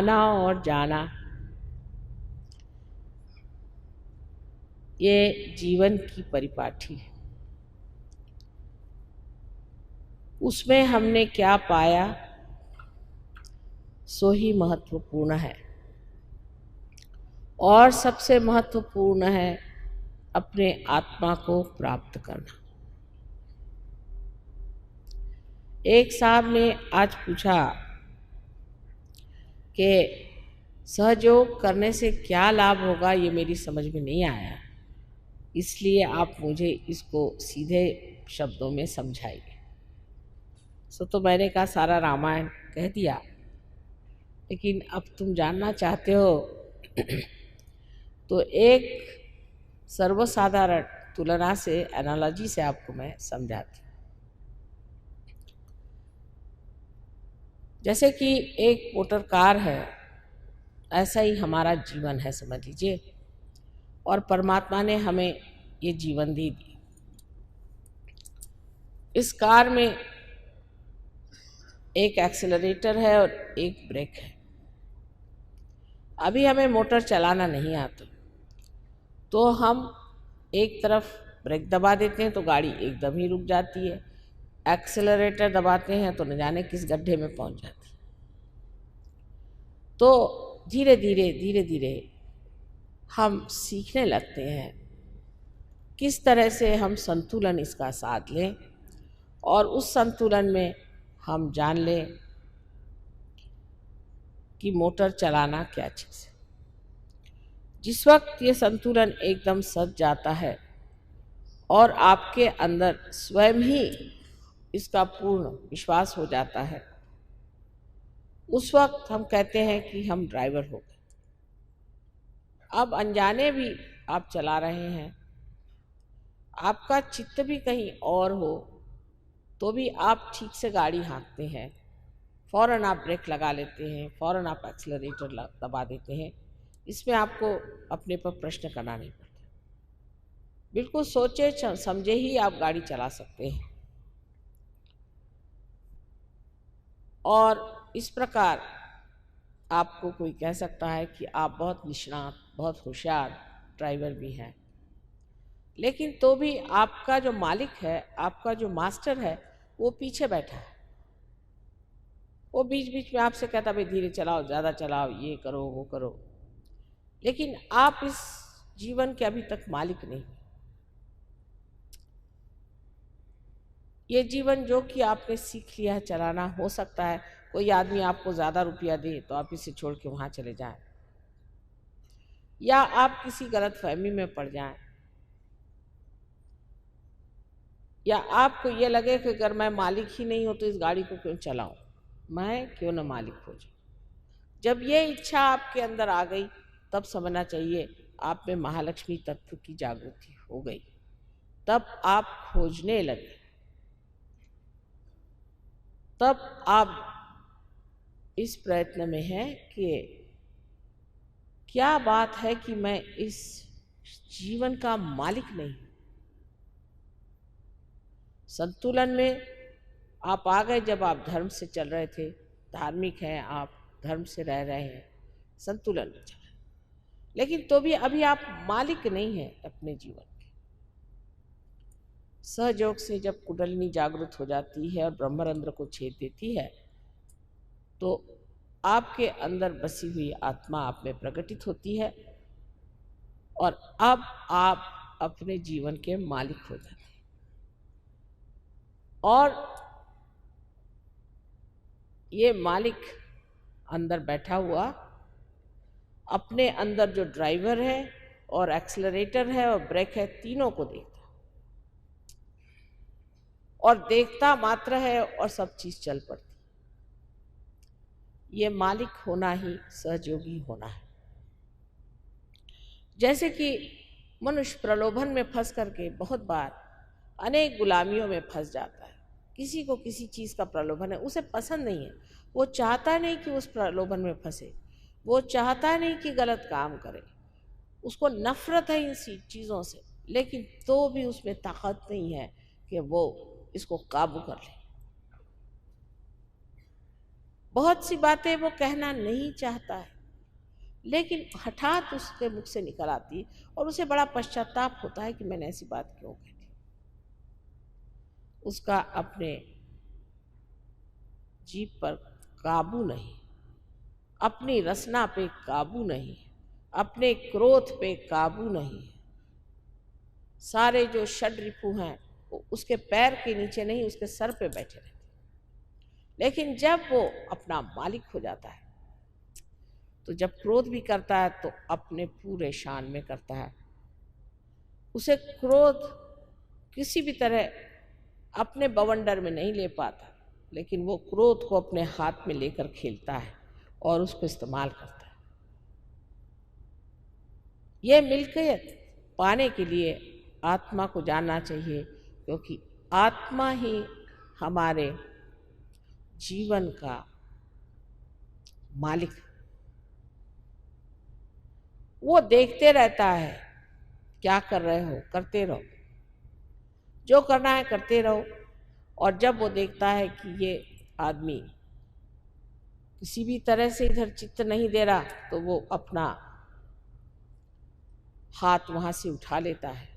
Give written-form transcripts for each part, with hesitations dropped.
आना और जाना, ये जीवन की परिपाटी है। उसमें हमने क्या पाया सो ही महत्वपूर्ण है। और सबसे महत्वपूर्ण है अपने आत्मा को प्राप्त करना। एक साहब ने आज पूछा कि सहयोग करने से क्या लाभ होगा, ये मेरी समझ में नहीं आया, इसलिए आप मुझे इसको सीधे शब्दों में समझाइए। सो तो मैंने कहा सारा रामायण कह दिया, लेकिन अब तुम जानना चाहते हो तो एक सर्वसाधारण तुलना से, एनालॉजी से आपको मैं समझाती हूँ। जैसे कि एक मोटर कार है, ऐसा ही हमारा जीवन है समझ लीजिए, और परमात्मा ने हमें ये जीवन दी। इस कार में एक एक्सेलरेटर है और एक ब्रेक है। अभी हमें मोटर चलाना नहीं आता, तो हम एक तरफ ब्रेक दबा देते हैं तो गाड़ी एकदम ही रुक जाती है, एक्सेलरेटर दबाते हैं तो न जाने किस गड्ढे में पहुंच जाती है। तो धीरे धीरे हम सीखने लगते हैं किस तरह से हम संतुलन इसका साध लें, और उस संतुलन में हम जान लें कि मोटर चलाना क्या चीज़ है। जिस वक्त ये संतुलन एकदम सज जाता है और आपके अंदर स्वयं ही इसका पूर्ण विश्वास हो जाता है, उस वक्त हम कहते हैं कि हम ड्राइवर हो गए। अब अनजाने भी आप चला रहे हैं, आपका चित्त भी कहीं और हो तो भी आप ठीक से गाड़ी हाँकते हैं, फ़ौरन आप ब्रेक लगा लेते हैं, फ़ौरन आप एक्सेलरेटर दबा देते हैं। इसमें आपको अपने पर प्रश्न करना नहीं पड़ता, बिल्कुल सोचे समझे ही आप गाड़ी चला सकते हैं। और इस प्रकार आपको कोई कह सकता है कि आप बहुत निष्णात, बहुत होशियार ड्राइवर भी हैं, लेकिन तो भी आपका जो मालिक है, आपका जो मास्टर है, वो पीछे बैठा है। वो बीच बीच में आपसे कहता भाई धीरे चलाओ, ज़्यादा चलाओ, ये करो वो करो, लेकिन आप इस जीवन के अभी तक मालिक नहीं। ये जीवन जो कि आपने सीख लिया है चलाना, हो सकता है कोई आदमी आपको ज़्यादा रुपया दे तो आप इसे छोड़ के वहाँ चले जाएं, या आप किसी गलत फहमी में पड़ जाएं, या आपको ये लगे कि अगर मैं मालिक ही नहीं हूँ तो इस गाड़ी को क्यों चलाऊं, मैं क्यों न मालिक हो जाऊं। जब ये इच्छा आपके अंदर आ गई, तब समझना चाहिए आप में महालक्ष्मी तत्व की जागृति हो गई। तब आप खोजने लगे, तब आप इस प्रयत्न में हैं कि क्या बात है कि मैं इस जीवन का मालिक नहीं। संतुलन में आप आ गए जब आप धर्म से चल रहे थे, धार्मिक हैं आप, धर्म से रह रहे हैं, संतुलन में चल रहे हैं, लेकिन तो भी अभी आप मालिक नहीं हैं अपने जीवन के। सहयोग से जब कुंडलिनी जागृत हो जाती है और ब्रह्मरंध्र को छेद देती है, तो आपके अंदर बसी हुई आत्मा आप में प्रकटित होती है, और अब आप अपने जीवन के मालिक हो जाते हैं। और ये मालिक अंदर बैठा हुआ अपने अंदर जो ड्राइवर है और एक्सेलरेटर है और ब्रेक है, तीनों को देखता और देखता मात्र है और सब चीज चल पड़ती। ये मालिक होना ही सहयोगी होना है। जैसे कि मनुष्य प्रलोभन में फंस करके बहुत बार अनेक गुलामियों में फंस जाता है। किसी को किसी चीज़ का प्रलोभन है, उसे पसंद नहीं है, वो चाहता नहीं कि उस प्रलोभन में फंसे, वो चाहता नहीं कि गलत काम करे, उसको नफरत है इन चीज़ों से, लेकिन तो भी उसमें ताकत नहीं है कि वो इसको काबू कर ले। बहुत सी बातें वो कहना नहीं चाहता है, लेकिन हठात उसके मुख से निकल आती और उसे बड़ा पश्चाताप होता है कि मैंने ऐसी बात क्यों कही। उसका अपने जीभ पर काबू नहीं, अपनी रसना पे काबू नहीं, अपने क्रोध पे काबू नहीं। सारे जो षड रिपु हैं वो उसके पैर के नीचे नहीं, उसके सर पे बैठे रहते। लेकिन जब वो अपना मालिक हो जाता है तो जब क्रोध भी करता है तो अपने पूरे शान में करता है। उसे क्रोध किसी भी तरह अपने बवंडर में नहीं ले पाता, लेकिन वो क्रोध को अपने हाथ में लेकर खेलता है और उसको इस्तेमाल करता है। ये मिल्कियत पाने के लिए आत्मा को जानना चाहिए, क्योंकि आत्मा ही हमारे जीवन का मालिक। वो देखते रहता है, क्या कर रहे हो करते रहो, जो करना है करते रहो। और जब वो देखता है कि ये आदमी किसी भी तरह से इधर चित्त नहीं दे रहा, तो वो अपना हाथ वहां से उठा लेता है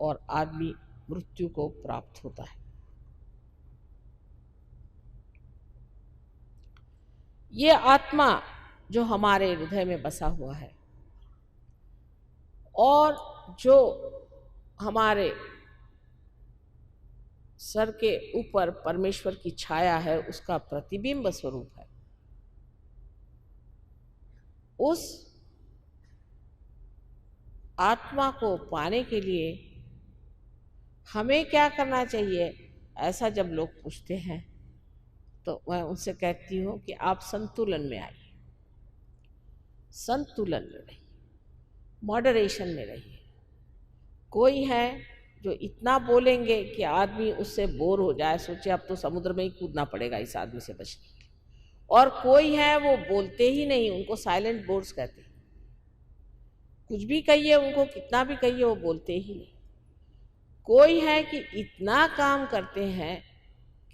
और आदमी मृत्यु को प्राप्त होता है। ये आत्मा जो हमारे हृदय में बसा हुआ है और जो हमारे सर के ऊपर परमेश्वर की छाया है, उसका प्रतिबिंब स्वरूप है। उस आत्मा को पाने के लिए हमें क्या करना चाहिए, ऐसा जब लोग पूछते हैं तो मैं उनसे कहती हूँ कि आप संतुलन में आइए, संतुलन में रहिए, मॉडरेशन में रहिए। कोई है जो इतना बोलेंगे कि आदमी उससे बोर हो जाए, सोचे अब तो समुद्र में ही कूदना पड़ेगा इस आदमी से बचने के लिए। और कोई है वो बोलते ही नहीं, उनको साइलेंट बोर्ड्स कहते हैं। कुछ भी कहिए उनको, कितना भी कहिए, वो बोलते ही नहीं। कोई है कि इतना काम करते हैं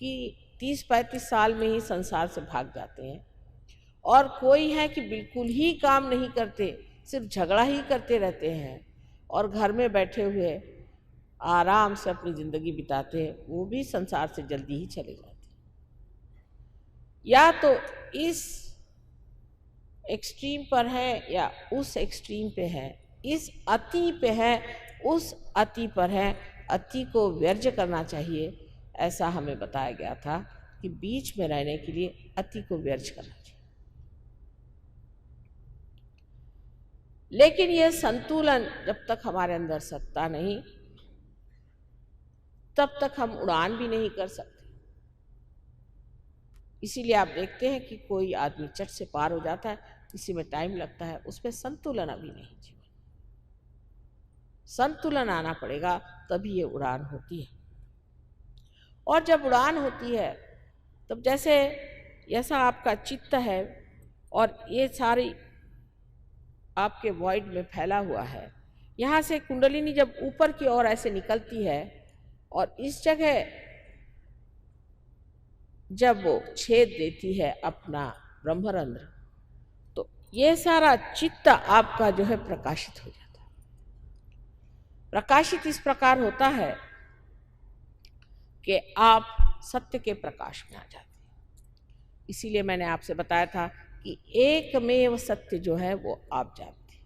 कि 30-35 साल में ही संसार से भाग जाते हैं। और कोई है कि बिल्कुल ही काम नहीं करते, सिर्फ झगड़ा ही करते रहते हैं और घर में बैठे हुए आराम से अपनी ज़िंदगी बिताते हैं, वो भी संसार से जल्दी ही चले जाते हैं। या तो इस एक्सट्रीम पर है या उस एक्सट्रीम पे है, इस अति पे है, उस अति पर है। अति को वर्ज्य करना चाहिए, ऐसा हमें बताया गया था कि बीच में रहने के लिए अति को वर्ज्य करना चाहिए। लेकिन यह संतुलन जब तक हमारे अंदर सत्ता नहीं, तब तक हम उड़ान भी नहीं कर सकते। इसीलिए आप देखते हैं कि कोई आदमी चट से पार हो जाता है, किसी में टाइम लगता है, उसमें संतुलन अभी नहीं। जीवन संतुलन आना पड़ेगा, तभी ये उड़ान होती है। और जब उड़ान होती है तब जैसा आपका चित्त है और ये सारी आपके वॉइड में फैला हुआ है, यहाँ से कुंडलिनी जब ऊपर की ओर ऐसे निकलती है और इस जगह जब वो छेद देती है अपना ब्रह्मरंध्र, तो ये सारा चित्त आपका जो है प्रकाशित हो जाता है। प्रकाशित इस प्रकार होता है कि आप सत्य के प्रकाश में आ जाते हैं। इसीलिए मैंने आपसे बताया था कि एकमेव सत्य जो है वो आप जानते हैं।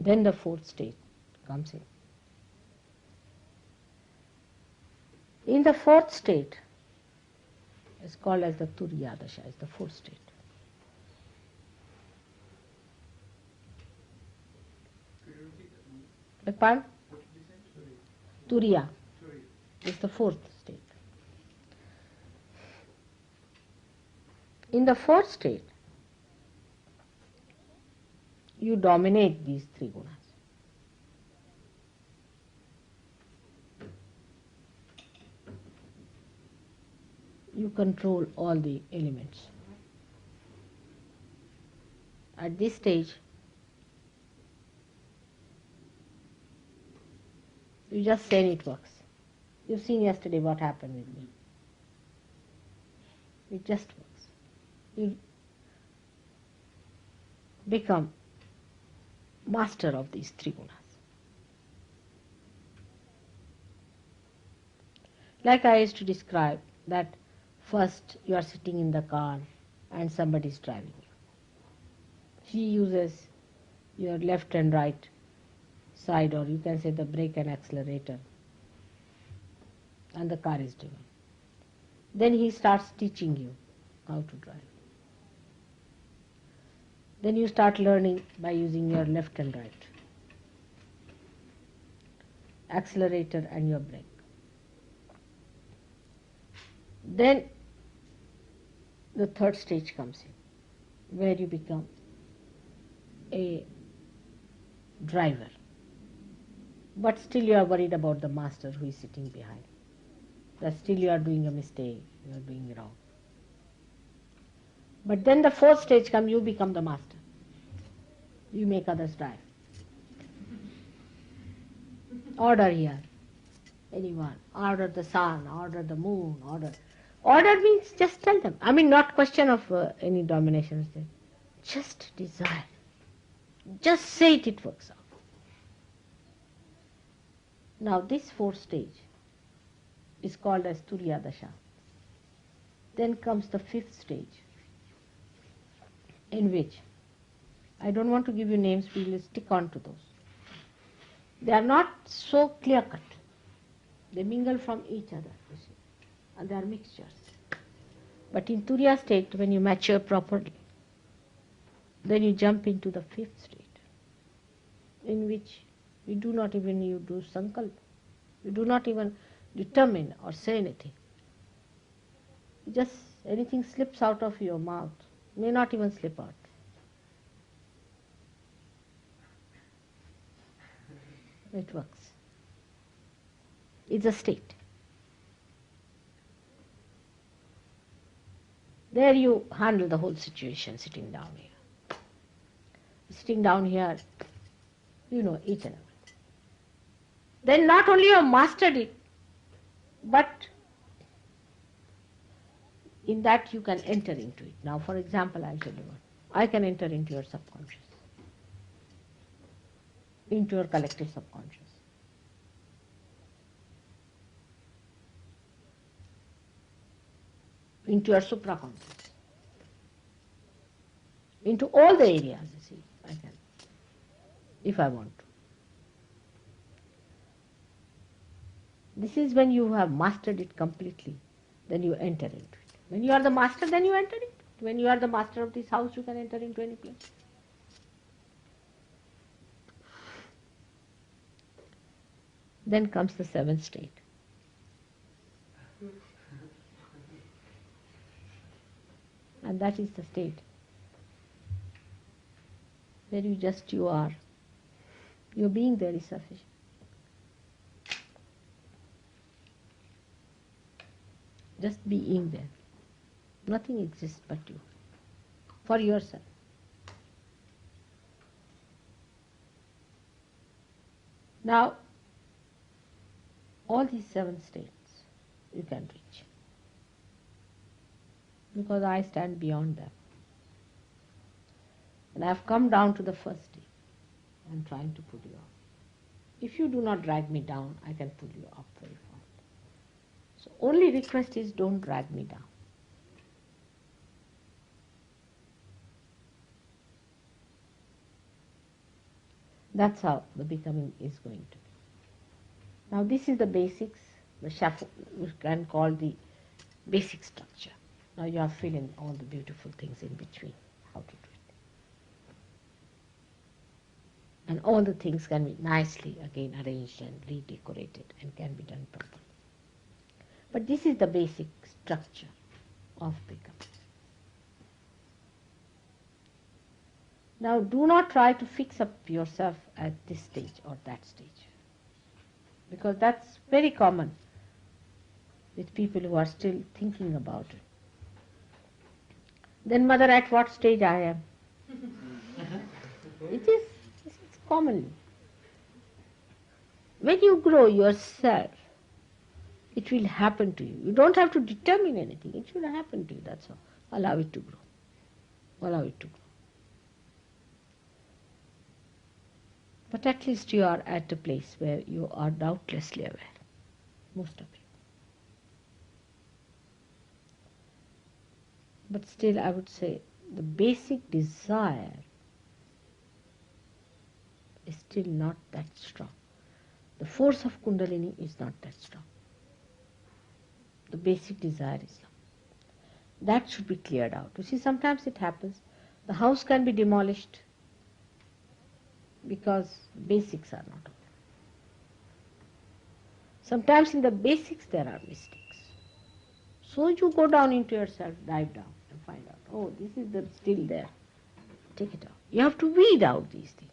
Then the fourth state comes in. In the fourth state, it's called as the Turiya Dasha, is the fourth state. Beg pardon? Turiya is the fourth state. In the fourth state, you dominate these three gunas. You control all the elements. At this stage, You just say it works. You've seen yesterday what happened with me. It just works. You become master of these three gunas. Like I used to describe that first you are sitting in the car and somebody is driving you. He uses your left and right side, or you can say the brake and accelerator, and the car is driven. Then he starts teaching you how to drive. Then you start learning by using your left and right, accelerator and your brake. Then the third stage comes in, where you become a driver. But still you are worried about the master who is sitting behind. That still you are doing a mistake, you are doing wrong. But then the fourth stage comes, you become the master. You make others drive. Order here. Anyone. Order the sun, order the moon, order. Order means just tell them. I mean, not question of any domination. Just desire. Just say it, it works out. Now this fourth stage is called as Turiya Dasha. Then comes the fifth stage, in which, I don't want to give you names, we will stick on to those. They are not so clear-cut. They mingle from each other, you see, and they are mixtures. But in Turiya state, when you mature properly, then you jump into the fifth state, in which you do not even you do sankalpa. You do not even determine or say anything. Just anything slips out of your mouth, may not even slip out. It works. It's a state. There you handle the whole situation sitting down here. Sitting down here, you know each and everything. Then not only you have mastered it, but in that you can enter into it. Now, for example, I'll tell you one. I can enter into your subconscious, into your collective subconscious. Into your supraconscious, into all the areas, you see, I can, if I want to. This is when you have mastered it completely, then you enter into it. When you are the master, then you enter into it. When you are the master of this house, you can enter into any place. Then comes the seventh state. And that is the state where you are. Your being there is sufficient. Just being there. Nothing exists but you. For yourself. Now, all these seven states you can reach. Because I stand beyond them. And I have come down to the first stage. I am trying to pull you up. If you do not drag me down, I can pull you up very fast. So only request is don't drag me down. That's how the becoming is going to be. Now this is the basics, the shuffle, we can call the basic structure. Now you are filling all the beautiful things in between, how to do it. And all the things can be nicely again arranged and redecorated and can be done properly. But this is the basic structure of becoming. Now do not try to fix up yourself at this stage or that stage. Because that's very common with people who are still thinking about it. Then mother, at what stage I am? It is commonly. When you grow yourself, it will happen to you. You don't have to determine anything. It will happen to you, that's all. Allow it to grow. Allow it to grow. But at least you are at a place where you are doubtlessly aware, most of you. But still, I would say the basic desire is still not that strong. The force of Kundalini is not that strong. The basic desire is not. That should be cleared out. You see, sometimes it happens. The house can be demolished because basics are not okay. Sometimes in the basics there are mistakes. So you go down into yourself, dive down and find out, oh, this is still there. Take it out. You have to weed out these things.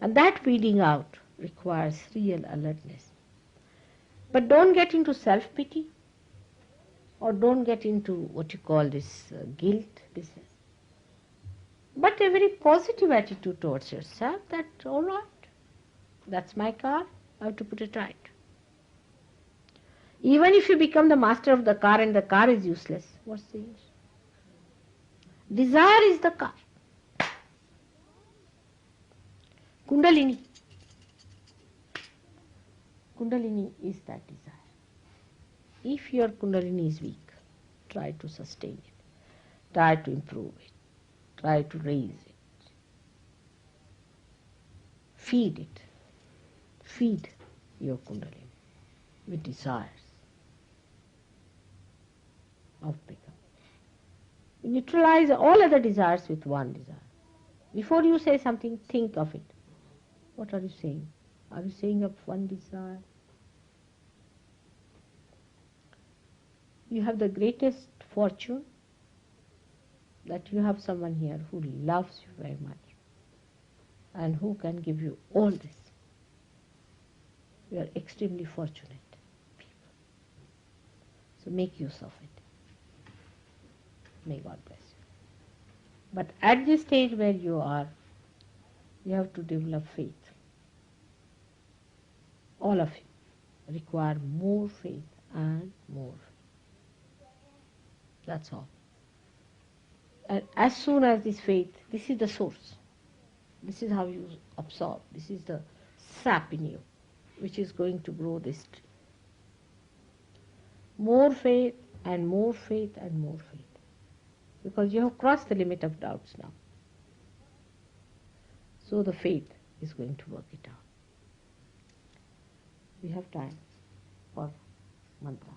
And that weeding out requires real alertness. But don't get into self-pity or don't get into what you call this guilt business. But a very positive attitude towards yourself that, all right, that's my car, I have to put it right. Even if you become the master of the car and the car is useless, what's the use? Desire is the car. Kundalini. Kundalini is that desire. If your Kundalini is weak, try to sustain it. Try to improve it. Try to raise it. Feed it. Feed your Kundalini with desires of becoming. Neutralize all other desires with one desire. Before you say something, think of it. What are you saying? Are you saying of one desire? You have the greatest fortune that you have someone here who loves you very much and who can give you all this. You are extremely fortunate people. So make use of it. May God bless you. But at this stage where you are, you have to develop faith. All of you require more faith and more faith. That's all. And as soon as this faith, this is the source. This is how you absorb. This is the sap in you, which is going to grow this tree. More faith and more faith and more faith. Because you have crossed the limit of doubts now. So the faith is going to work it out. We have time for mantra.